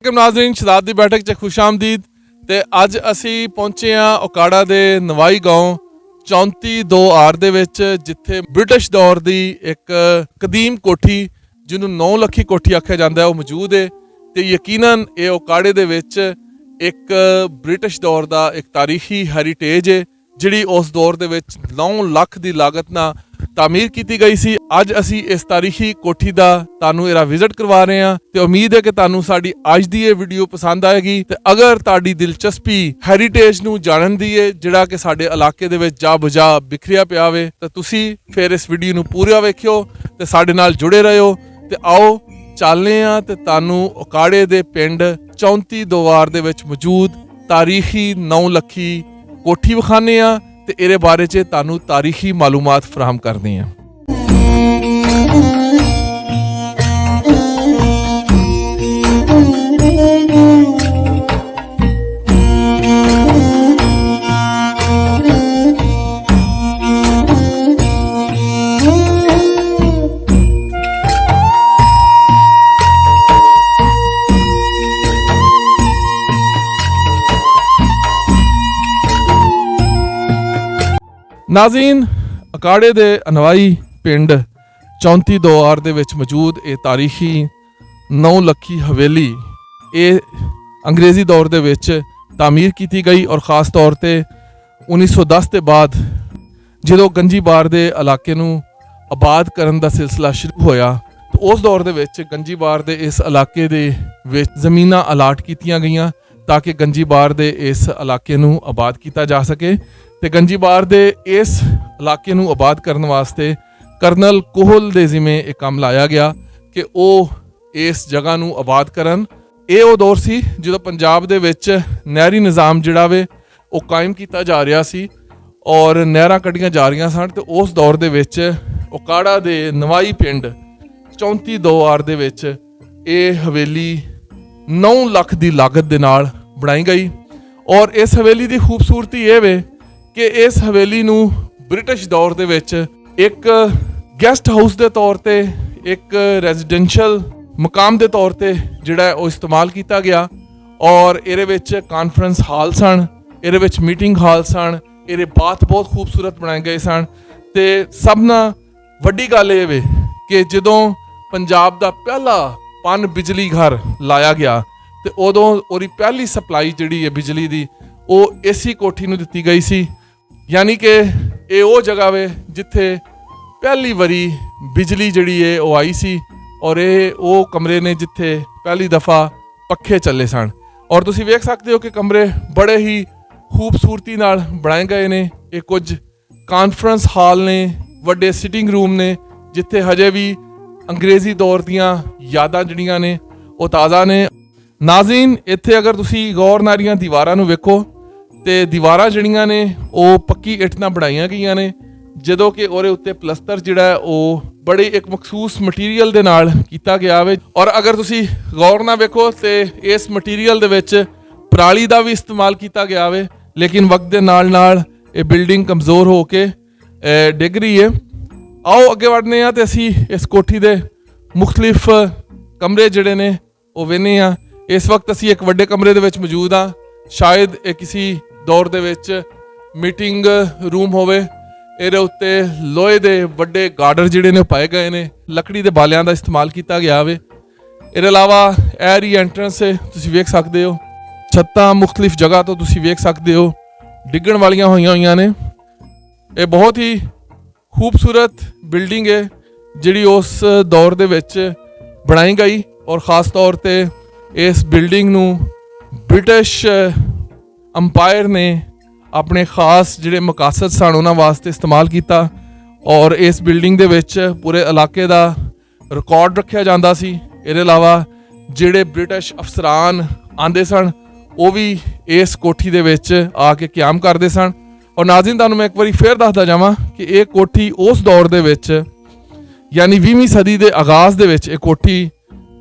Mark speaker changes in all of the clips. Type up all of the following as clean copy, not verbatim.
Speaker 1: नाज़रीन शदात की बैठक च खुश आमदीद। तो अज असी पहुंचे हाँ ओकाड़ा के नवाई गांव 34-2 दे विच, जिथे ब्रिटिश दौर की एक कदीम कोठी जिन्होंने 9 लखी कोठी आख्या जाता है वो मौजूद है। तो यकीनन ये ओकाड़े दे विच एक ब्रिटिश दौर का एक तारीखी हैरीटेज है जिहड़ी उस दौर दे विच 9 लाख की लागत ना तामीर की गई सी। अज असी इस तारीखी कोठी का तुहानू इहदा विजिट करवा रहे हैं। तो उम्मीद है कि तुहानू साडी अज दी ये वीडियो पसंद आएगी। तो अगर तुहाडी दिलचस्पी हैरीटेज नू जानन दी है जिहड़ा कि साडे इलाके दे विच जा बुझा बिखरिया पिया वे, तो तुसी फिर इस वीडियो नू पूरा वेखियो ते साडे नाल जुड़े रहियो। ते आओ चलने आ ते तुहानू ओकाड़े दे पिंड 34-2 दे विच मौजूद तारीखी 9 लखी कोठी विखाने आ ते इहदे बारे च तुहानू तारीखी मालूमात फराहम करनी है। नाज़रीन, अकाड़े दे अनवाई पिंड 34-2 दे विच मौजूद ये तारीखी 9 लखी हवेली ये अंग्रेज़ी दौर दे विच तामीर की गई और ख़ास तौर पे 1910 के बाद जो गंजी बार दे इलाके नू आबाद करन दा सिलसिला शुरू होया, तो उस दौर दे विच गंजी बार दे इस इलाके दे विच ज़मीनां अलाट कीतियां गईयां ताकि गंजी बार दे इस इलाके नू आबाद किया जा सके। ते गंजी बार दे इस इलाके नू आबाद करने वास्ते करनल कोहल दे जिम्मे एक काम लाया गया कि वो इस जगह नू आबाद करन। ये वो दौर सी जो पंजाब दे विच नहरी निज़ाम जिहड़ा वे वो कायम किया जा रहा सी और नहरां कड्ढियां जा रही सन। तो उस दौर दे विच ओकाड़ा दे नवाई पिंड 34-2 दे विच ये हवेली 9 लाख की लागत दे नाल बनाई गई। और इस हवेली की खूबसूरती ये वे कि इस हवेली नू ब्रिटिश दौर दे विच एक गैसट हाउस के तौर पर, एक रेजिडेंशियल मकाम के तौर पर जिहड़ा वो इस्तेमाल किया गया। और इहदे विच कॉन्फ्रेंस हाल सन, इहदे विच मीटिंग हाल सन, इहदे बाथ बहुत खूबसूरत बनाए गए सन। ते सब ना वड्डी गल ये वे कि जदों पंजाब का पहला पन बिजली घर लाया गया तो उदों उहदी पहली सप्लाई जिहड़ी है बिजली की वो इसी कोठी नूं दित्ती गई सी। यानी कि ये वो जगह वे जिथे पहली बारी बिजली जिहड़ी है वो आई सी और ये वो कमरे ने जिथे पहली दफ़ा पखे चले सन। और तुसीं वेख सकते हो कि कमरे बड़े ही खूबसूरती नाल बनाए गए ने। ये कुछ कॉन्फ्रेंस हाल ने, वड्डे सिटिंग रूम ने जिथे हजे भी अंग्रेज़ी दौर दीयां यादां जिहड़ियां ने वो ताज़ा ने। नाज़रीन, इत्थे अगर तुसीं गौर नाल इहदियां दीवारां नूं वेखो तो दीवारां जिहड़ियां ने वो पक्की इट नाल बनाईयां गईयां ने, जदों कि उहदे उत्ते पलस्तर जिहड़ा है वो बड़े एक मखसूस मटीरियल दे नाल कीता गया वे। और अगर तुसीं गौर नाल वेखो तो इस मटीरियल दे विच पराली दा भी इस्तेमाल किया गया वे, लेकिन वक्त दे नाल नाल ये बिल्डिंग कमज़ोर हो के डिग रही है। आओ अगे बढ़ने आ ते असीं इस कोठी दे मुख्तलिफ कमरे जिहड़े ने वो वेखने आ। इस वक्त असीं एक वड्डे कमरे दे विच मौजूद हाँ, शायद ये किसी दौर दे विच मीटिंग रूम होवे। इहदे उत्ते लोहे दे वड्डे गार्डर जिहड़े ने पाए गए ने, लकड़ी दे बालियां दा इस्तेमाल किया गया वे। इहदे अलावा एयर ही एंट्रेंस है, तुसीं वेख सकदे हो। छत्तां मुख्तलिफ जगह तो तुसीं वेख सकदे हो डिगण वालियां होईयां ने। ये बहुत ही खूबसूरत बिल्डिंग है जिहड़ी उस दौर दे विच बनाई गई और ख़ास तौर पे इस बिल्डिंग नूं ब्रिटिश अंपायर ने अपने खास जिहड़े मकासद सन उन्हां वास्ते इस्तेमाल किया। और इस बिल्डिंग दे विच पूरे इलाके दा रिकॉर्ड रखिया जांदा सी। इहदे अलावा जिहड़े ब्रिटिश अफसरान आंदे सन वो भी इस कोठी दे विच आके क्याम करदे सन। और नाज़रीन, तुहानूं मैं एक बारी फिर दसदा जावां कि ये कोठी उस दौर दे विच यानी 20वीं सदी के आगाज़ दे विच ये कोठी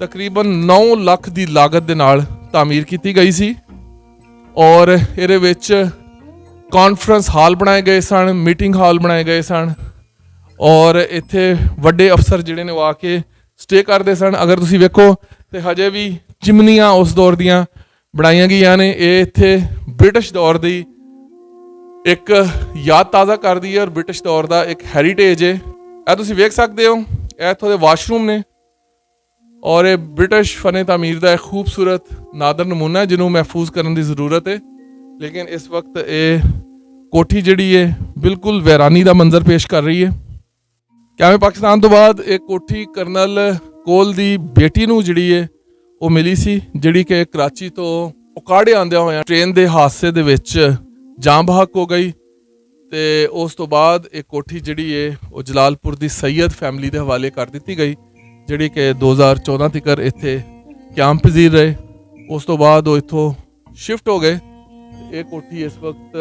Speaker 1: तकरीबन 9 लाख की लागत दे नाल तामीर की गई सी। और इहदे विच कॉन्फ्रेंस हाल बनाए गए सन, मीटिंग हाल बनाए गए सन और इत्थे वड्डे अफसर जिहड़े ने वो आके स्टे करते सन। अगर तुसीं वेखो तो हजे भी ਚਿਮਨੀਆਂ ਉਸ ਦੌਰ ਦੀਆਂ ਬਣਾਈਆਂ ਗਈਆਂ ਨੇ। ਇਹ ਇੱਥੇ ਬ੍ਰਿਟਿਸ਼ ਦੌਰ ਦੀ ਇੱਕ ਯਾਦ ਤਾਜ਼ਾ ਕਰਦੀ ਹੈ ਔਰ ਬ੍ਰਿਟਿਸ਼ ਦੌਰ ਦਾ ਇੱਕ ਹੈਰੀਟੇਜ ਹੈ। ਇਹ ਤੁਸੀਂ ਵੇਖ ਸਕਦੇ ਹੋ, ਇਹ ਇੱਥੋਂ ਦੇ ਵਾਸ਼ਰੂਮ ਨੇ ਔਰ ਇਹ ਬ੍ਰਿਟਿਸ਼ ਫਨ ਤਾਮੀਰ ਦਾ ਇੱਕ ਖੂਬਸੂਰਤ ਨਾਦਰ ਨਮੂਨਾ ਹੈ ਜਿਹਨੂੰ ਮਹਿਫੂਜ਼ ਕਰਨ ਦੀ ਜ਼ਰੂਰਤ ਹੈ। ਲੇਕਿਨ ਇਸ ਵਕਤ ਇਹ ਕੋਠੀ ਜਿਹੜੀ ਹੈ ਬਿਲਕੁਲ ਵੈਰਾਨੀ ਦਾ ਮੰਜ਼ਰ ਪੇਸ਼ ਕਰ ਰਹੀ ਹੈ। ਕਿਆਵੇਂ ਪਾਕਿਸਤਾਨ ਤੋਂ ਬਾਅਦ ਇਹ ਕੋਠੀ ਕਰਨਲ ਕੋਲ ਦੀ ਬੇਟੀ ਨੂੰ ਜਿਹੜੀ ਹੈ ਉਹ ਮਿਲੀ ਸੀ, ਜਿਹੜੀ ਕਿ ਕਰਾਚੀ ਤੋਂ ਉਕਾੜੇ ਆਉਂਦਿਆਂ ਹੋਇਆਂ ਟ੍ਰੇਨ ਦੇ ਹਾਦਸੇ ਦੇ ਵਿੱਚ ਜਾਨ ਬਹਕ ਹੋ ਗਈ। ਤੇ ਉਸ ਤੋਂ ਬਾਅਦ ਇਹ ਕੋਠੀ ਜਿਹੜੀ ਹੈ ਉਹ ਜਲਾਲਪੁਰ ਦੀ ਸੈयद ਫੈਮਿਲੀ ਦੇ ਹਵਾਲੇ ਕਰ ਦਿੱਤੀ ਗਈ, ਜਿਹੜੀ ਕਿ 2014 ਤੱਕ ਇੱਥੇ ਕਿਆਮ ਪਜ਼ੀਰ ਰਹੇ। ਉਸ ਤੋਂ ਬਾਅਦ ਉਹ ਇੱਥੋਂ ਸ਼ਿਫਟ ਹੋ ਗਏ। ਇਹ ਕੋਠੀ ਇਸ ਵਕਤ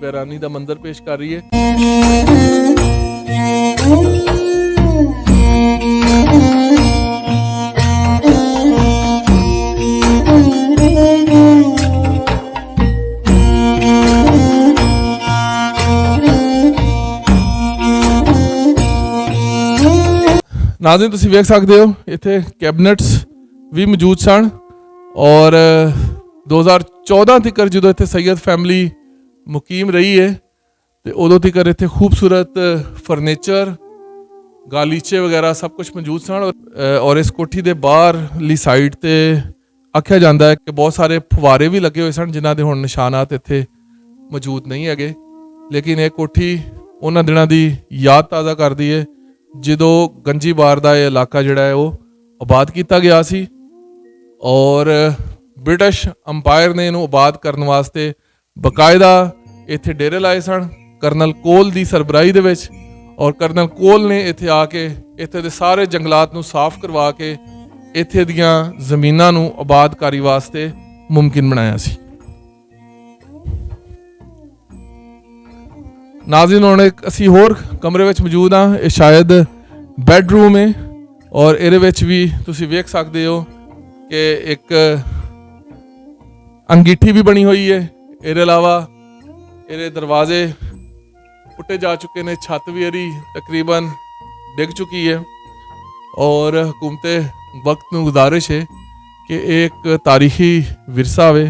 Speaker 1: ਵੈਰਾਨੀ ਦਾ ਮੰਜ਼ਰ ਪੇਸ਼ ਕਰ ਰਹੀ ਹੈ। ਨਾਜ਼ਰੀਨ ਤੁਸੀਂ ਵੇਖ ਸਕਦੇ ਹੋ ਇੱਥੇ ਕੈਬਨਿਟਸ ਵੀ ਮੌਜੂਦ ਸਨ ਔਰ 2014 ਤੱਕ ਜਦੋਂ ਇੱਥੇ ਸੈयद ਫੈਮਿਲੀ ਮੁਕੀਮ ਰਹੀ ਹੈ ਤੇ ਉਦੋਂ ਤੱਕ ਇੱਥੇ ਖੂਬਸੂਰਤ ਫਰਨੀਚਰ ਗਾਲੀਚੇ ਵਗੈਰਾ ਸਭ ਕੁਝ ਮੌਜੂਦ ਸਨ। ਔਰ ਇਸ ਕੋਠੀ ਦੇ ਬਾਹਰਲੀ ਸਾਈਡ ਤੇ ਆਖਿਆ ਜਾਂਦਾ ਹੈ ਕਿ ਬਹੁਤ ਸਾਰੇ ਫੁਵਾਰੇ ਵੀ ਲੱਗੇ ਹੋਏ ਸਨ ਜਿਨ੍ਹਾਂ ਦੇ ਹੁਣ ਨਿਸ਼ਾਨਾਤ ਇੱਥੇ ਮੌਜੂਦ ਨਹੀਂ ਹੈਗੇ। ਲੇਕਿਨ ਇਹ ਕੋਠੀ ਉਹਨਾਂ ਦਿਨਾਂ ਦੀ ਯਾਦ ਤਾਜ਼ਾ ਕਰਦੀ ਹੈ ਜਦੋਂ ਗੰਜੀਬਾਰ ਦਾ ਇਹ ਇਲਾਕਾ ਜਿਹੜਾ ਹੈ ਉਹ ਆਬਾਦ ਕੀਤਾ ਗਿਆ ਸੀ ਔਰ ਬ੍ਰਿਟਿਸ਼ ਅੰਪਾਇਰ ਨੇ ਇਹਨੂੰ ਆਬਾਦ ਕਰਨ ਵਾਸਤੇ ਬਕਾਇਦਾ ਇੱਥੇ ਡੇਰੇ ਲਾਏ ਸਨ ਕਰਨਲ ਕੋਲ ਦੀ ਸਰਬਰਾਹੀ ਦੇ ਵਿੱਚ। ਔਰ ਕਰਨਲ ਕੋਲ ਨੇ ਇੱਥੇ ਆ ਕੇ ਇੱਥੇ ਦੇ ਸਾਰੇ ਜੰਗਲਾਤ ਨੂੰ ਸਾਫ਼ ਕਰਵਾ ਕੇ ਇੱਥੇ ਦੀਆਂ ਜ਼ਮੀਨਾਂ ਨੂੰ ਆਬਾਦਕਾਰੀ ਵਾਸਤੇ ਮੁਮਕਿਨ ਬਣਾਇਆ ਸੀ। ਨਾਜ਼ਰੀਨ ਹੁਣ ਇੱਕ ਅਸੀਂ ਹੋਰ ਕਮਰੇ ਵਿੱਚ ਮੌਜੂਦ ਹਾਂ। ਇਹ ਸ਼ਾਇਦ ਬੈਡਰੂਮ ਹੈ ਔਰ ਇਹਦੇ ਵਿੱਚ ਵੀ ਤੁਸੀਂ ਵੇਖ ਸਕਦੇ ਹੋ ਕਿ ਇੱਕ ਅੰਗੀਠੀ ਵੀ ਬਣੀ ਹੋਈ ਹੈ। ਇਹਦੇ ਇਲਾਵਾ ਇਹਦੇ ਦਰਵਾਜ਼ੇ ਪੁੱਟੇ ਜਾ ਚੁੱਕੇ ਨੇ, ਛੱਤ ਵੀ ਇਹਦੀ ਤਕਰੀਬਨ ਡਿੱਗ ਚੁੱਕੀ ਹੈ ਔਰ ਹਕੂਮਤੇ ਵਕਤ ਨੂੰ ਗੁਜ਼ਾਰਿਸ਼ ਹੈ ਕਿ ਇਹ ਇੱਕ ਤਾਰੀਖੀ ਵਿਰਸਾ ਹੋਵੇ।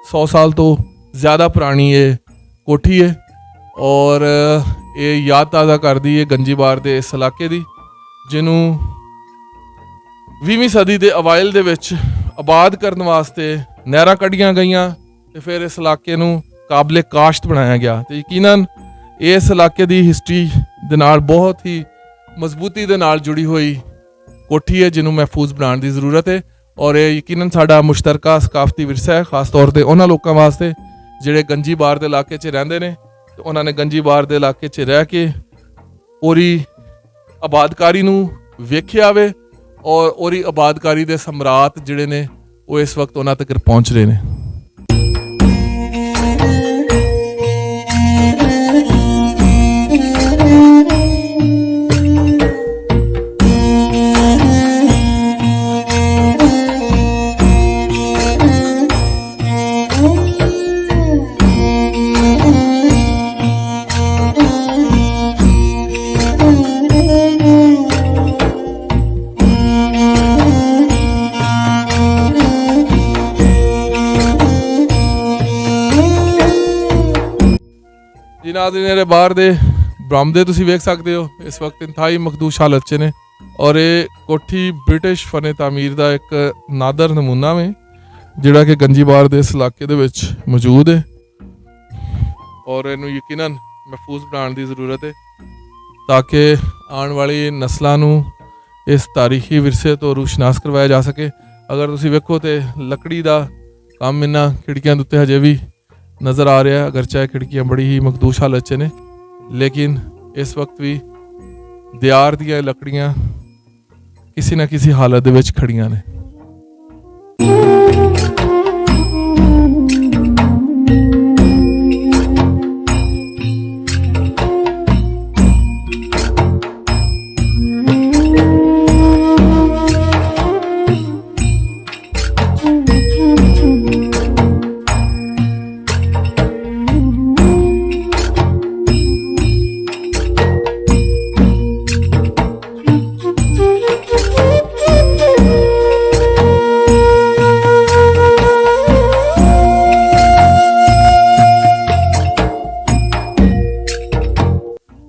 Speaker 1: 100 ਸਾਲ ਤੋਂ ਜ਼ਿਆਦਾ ਪੁਰਾਣੀ ਇਹ ਕੋਠੀ ਹੈ ਔਰ ਇਹ ਯਾਦ ਤਾਜ਼ਾ ਕਰਦੀ ਹੈ ਗੰਜੀਬਾਰ ਦੇ ਇਸ ਇਲਾਕੇ ਦੀ, ਜਿਹਨੂੰ 20ਵੀਂ ਸਦੀ ਦੇ ਅਵਾਇਲ ਦੇ ਵਿੱਚ ਆਬਾਦ ਕਰਨ ਵਾਸਤੇ ਨਹਿਰਾਂ ਕੱਢੀਆਂ ਗਈਆਂ ਤੇ ਫਿਰ ਇਸ ਇਲਾਕੇ ਨੂੰ ਕਾਬਲੇ ਕਾਸ਼ਤ ਬਣਾਇਆ ਗਿਆ। ਤੇ ਯਕੀਨਨ ਇਸ ਇਲਾਕੇ ਦੀ ਹਿਸਟਰੀ ਦੇ ਨਾਲ ਬਹੁਤ ਹੀ ਮਜ਼ਬੂਤੀ ਦੇ ਨਾਲ ਜੁੜੀ ਹੋਈ ਕੋਠੀ ਹੈ ਜਿਹਨੂੰ ਮਹਿਫੂਜ਼ ਬਣਾਉਣ ਦੀ ਜ਼ਰੂਰਤ ਹੈ ਔਰ ਇਹ ਯਕੀਨਨ ਸਾਡਾ ਮੁਸ਼ਤਰਕਾ ਸਕਾਫਤੀ ਵਿਰਸਾ ਹੈ, ਖਾਸ ਤੌਰ ਤੇ ਉਹਨਾਂ ਲੋਕਾਂ ਵਾਸਤੇ ਜਿਹੜੇ ਗੰਜੀਬਾਰ ਦੇ ਇਲਾਕੇ 'ਚ ਰਹਿੰਦੇ ਨੇ ਤੇ ਉਹਨਾਂ ਨੇ ਗੰਜੀਬਾਰ ਦੇ ਇਲਾਕੇ 'ਚ ਰਹਿ ਕੇ ਉਹਦੀ ਆਬਾਦਕਾਰੀ ਨੂੰ ਵੇਖਿਆ ਵੇ ਔਰ ਉਹਦੀ ਆਬਾਦਕਾਰੀ ਦੇ ਸਮਰਾਟ ਜਿਹੜੇ ਨੇ ਉਹ ਇਸ ਵਕਤ ਉਹਨਾਂ ਤੱਕ ਪਹੁੰਚ ਰਹੇ ਨੇ। ਨਾਜ਼ਰੀਨ ਦੇ ਬਾਹਰ ਦੇ ਬਰਾਮਦੇ ਤੁਸੀਂ ਵੇਖ ਸਕਦੇ ਹੋ ਇਸ ਵਕਤ ਇੰਤਹਾਈ ਮਖਦੂਸ਼ ਹਾਲਤ 'ਚ ਨੇ ਔਰ ਇਹ ਕੋਠੀ ਬ੍ਰਿਟਿਸ਼ ਫਨ ਤਾਮੀਰ ਦਾ ਇੱਕ ਨਾਦਰ ਨਮੂਨਾ ਹੈ ਜਿਹੜਾ ਕਿ ਗੰਜੀਬਾਰ ਦੇ ਇਸ ਇਲਾਕੇ ਦੇ ਵਿੱਚ ਮੌਜੂਦ ਹੈ ਔਰ ਇਹਨੂੰ ਯਕੀਨਨ ਮਹਿਫੂਜ਼ ਬਣਾਉਣ ਦੀ ਜ਼ਰੂਰਤ ਹੈ ਤਾਂ ਕਿ ਆਉਣ ਵਾਲੀ ਨਸਲਾਂ ਨੂੰ ਇਸ ਤਾਰੀਖੀ ਵਿਰਸੇ ਤੋਂ ਰੂਸ਼ਨਾਸ ਕਰਵਾਇਆ ਜਾ ਸਕੇ। ਅਗਰ ਤੁਸੀਂ ਵੇਖੋ ਤੇ ਲੱਕੜੀ ਦਾ ਕੰਮ ਇਹਨਾਂ ਖਿੜਕੀਆਂ ਦੇ ਉੱਤੇ ਹਜੇ ਵੀ नज़र आ रहा है, अगर चाहे खिड़कियाँ बड़ी ही मखदूश हालत च ने लेकिन इस वक्त भी दियार दियां लकड़ियाँ किसी ना किसी हालत दे विच खड़ियां ने।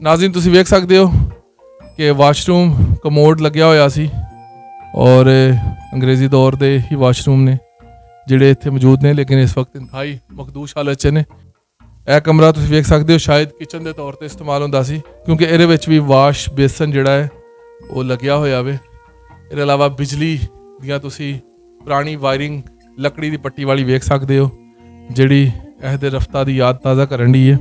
Speaker 1: ਨਾਜ਼ਰੀਨ ਤੁਸੀਂ ਵੇਖ ਸਕਦੇ ਹੋ ਕਿ ਵਾਸ਼ਰੂਮ ਕਮੋਡ ਲੱਗਿਆ ਹੋਇਆ ਸੀ ਔਰ ਅੰਗਰੇਜ਼ੀ ਦੌਰ ਦੇ ਹੀ ਵਾਸ਼ਰੂਮ ਨੇ ਜਿਹੜੇ ਇੱਥੇ ਮੌਜੂਦ ਨੇ, ਲੇਕਿਨ ਇਸ ਵਕਤ ਇੰਤਹਾਈ ਮਖਦੂਸ਼ ਹਾਲਤ 'ਚ ਨੇ। ਇਹ ਕਮਰਾ ਤੁਸੀਂ ਵੇਖ ਸਕਦੇ ਹੋ ਸ਼ਾਇਦ ਕਿਚਨ ਦੇ ਤੌਰ ਤੇ ਇਸਤੇਮਾਲ ਹੁੰਦਾ ਸੀ, ਕਿਉਂਕਿ ਇਹਦੇ ਵਿੱਚ ਵੀ ਵਾਸ਼ ਬੇਸਨ ਜਿਹੜਾ ਹੈ ਉਹ ਲੱਗਿਆ ਹੋਇਆ ਵੇ। ਇਹਦੇ ਇਲਾਵਾ ਬਿਜਲੀ ਦੀਆਂ ਤੁਸੀਂ ਪੁਰਾਣੀ ਵਾਇਰਿੰਗ ਲੱਕੜੀ ਦੀ ਪੱਟੀ ਵਾਲੀ ਵੇਖ ਸਕਦੇ ਹੋ, ਜਿਹੜੀ ਇਹਦੇ ਰਫਤਾਂ ਦੀ ਯਾਦ ਤਾਜ਼ਾ ਕਰਨ ਦੀ ਹੈ।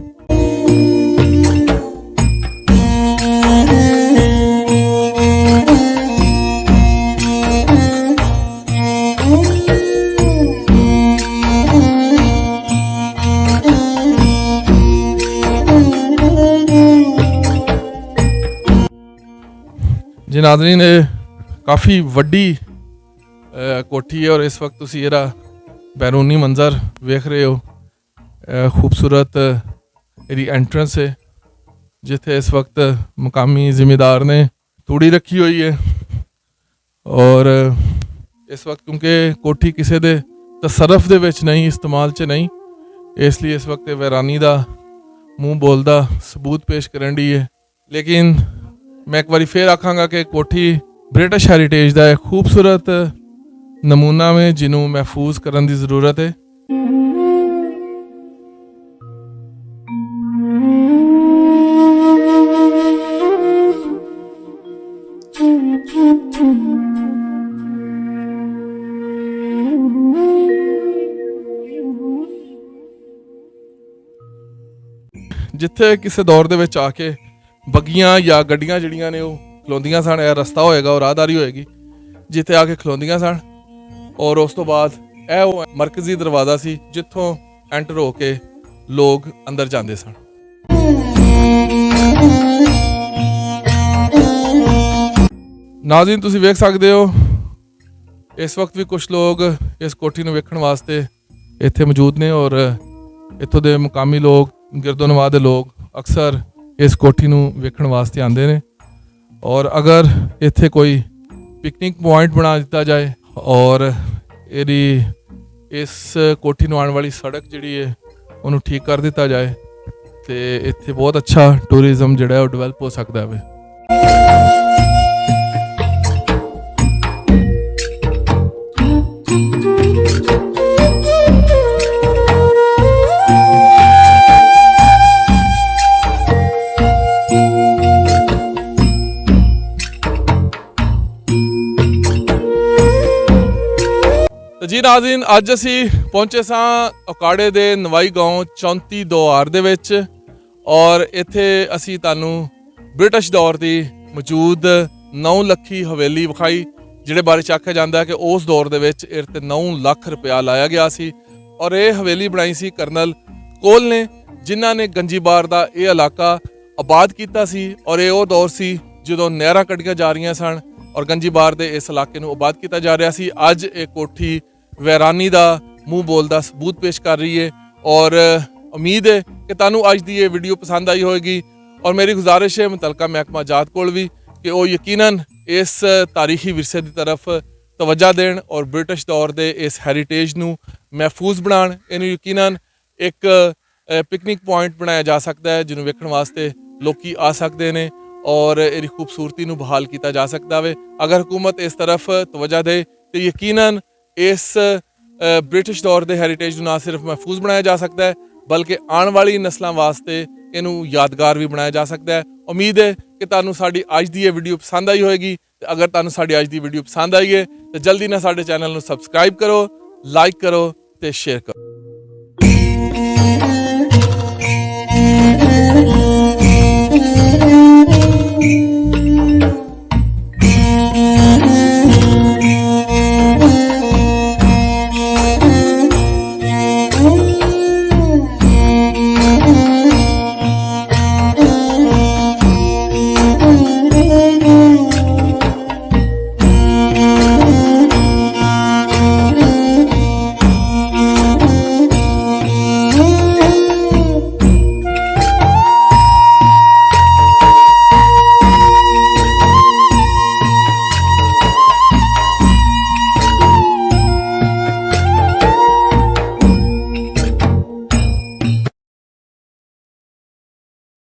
Speaker 1: जी नाज़रीन, काफ़ी वड्डी कोठी है और इस वक्त तुसी इहदा बैरूनी मंजर वेख रहे हो। खूबसूरत इहदी एंट्रेंस है जिथे इस वक्त मुकामी जिमीदार ने तूड़ी रखी हुई है और इस वक्त क्योंकि कोठी किसी दे तसरफ दे विच नहीं, इस्तेमाल च नहीं, इसलिए इस वक्त वैरानी दा मूँह बोलदा सबूत पेश करन दी है। लेकिन मैं एक बार फिर आखांगा कि कोठी ब्रिटिश हैरीटेज का एक खूबसूरत नमूना में जिन्हों महफूज करने की ज़रूरत है। जिथे किसी दौर दे विच आके बग्गियां या गड्डियां जिहड़ियां ने खलोंदियां सन, रस्ता होएगा और राहदारी होएगी जिथे आके खलोंदियां सन। और उस तो बाद यह मरकजी दरवाज़ा सी जिथों एंटर होके लोग अंदर जाते सन। नाज़रीन तुसीं वेख सकते हो इस वक्त भी कुछ लोग इस कोठी नूं वेखण वास्ते इत्थे मौजूद ने और इत्थों दे मुकामी लोग, गिरदोनवा दे लोग अक्सर इस कोठी नूं वेखण वास्ते आंदे ने। और अगर इत्थे कोई पिकनिक पॉइंट बना दिता जाए और इहदी इस कोठी नूं आने वाली सड़क जिहड़ी है उन्होंने ठीक कर दिता जाए तो इत्थे बहुत अच्छा टूरिज़म जिहड़ा है वो डिवेलप हो सकता है। जी नाज़रीन, अज असी पहुंचे सां अकाड़े दे नवाई गांव 34 दोआर दे विच और इत्थे असी तुहानूं ब्रिटिश दौर की मौजूद 9 लखी हवेली विखाई, जिहड़े बारे च आख्या जांदा है कि उस दौर दे विच इस ते 9 लाख रुपया लाया गया सी और ये हवेली बनाई सी करनल कोल ने, जिन्हां ने गंजीबार दा ये इलाका आबाद कीता सी। और ये वो दौर सी जदों नहरां कड्ढियां जा रहीआं सन और गंजीबार दे इस इलाके नूं आबाद कीता जा रहा सी। अज ये कोठी वैरानी का मूँह बोलदा सबूत पेश कर रही है और उम्मीद है कि तुहानूं अज दी ये वीडियो पसंद आई होगी। और मेरी गुजारिश है मुतलका महकमा जात कोल भी कि वो यकीनन इस तारीखी विरसे की तरफ तवज्जो देन और ब्रिटिश दौर के इस हैरीटेज नूं महफूज बनाण। इहनूं यकीनन एक पिकनिक पॉइंट बनाया जा सकता है जिन्होंने वेखण वास्ते लोग आ सकते हैं और इसकी खूबसूरती नूं बहाल किया जा सकता है। अगर हुकूमत इस तरफ तवज्जो दे तो यकीनन इस ब्रिटिश दौर के हैरीटेज को ना सिर्फ महफूज बनाया जा सकता है बल्कि आने वाली नस्लों वास्ते इनू यादगार भी बनाया जा सकता है। उम्मीद है कि तुहानूं साडी अज दी ये वीडियो पसंद आई होगी। अगर तुहानूं साडी अज दी वीडियो पसंद आई है तो जल्दी ना साडे चैनल नूं सबसक्राइब करो, लाइक करो तो शेयर करो।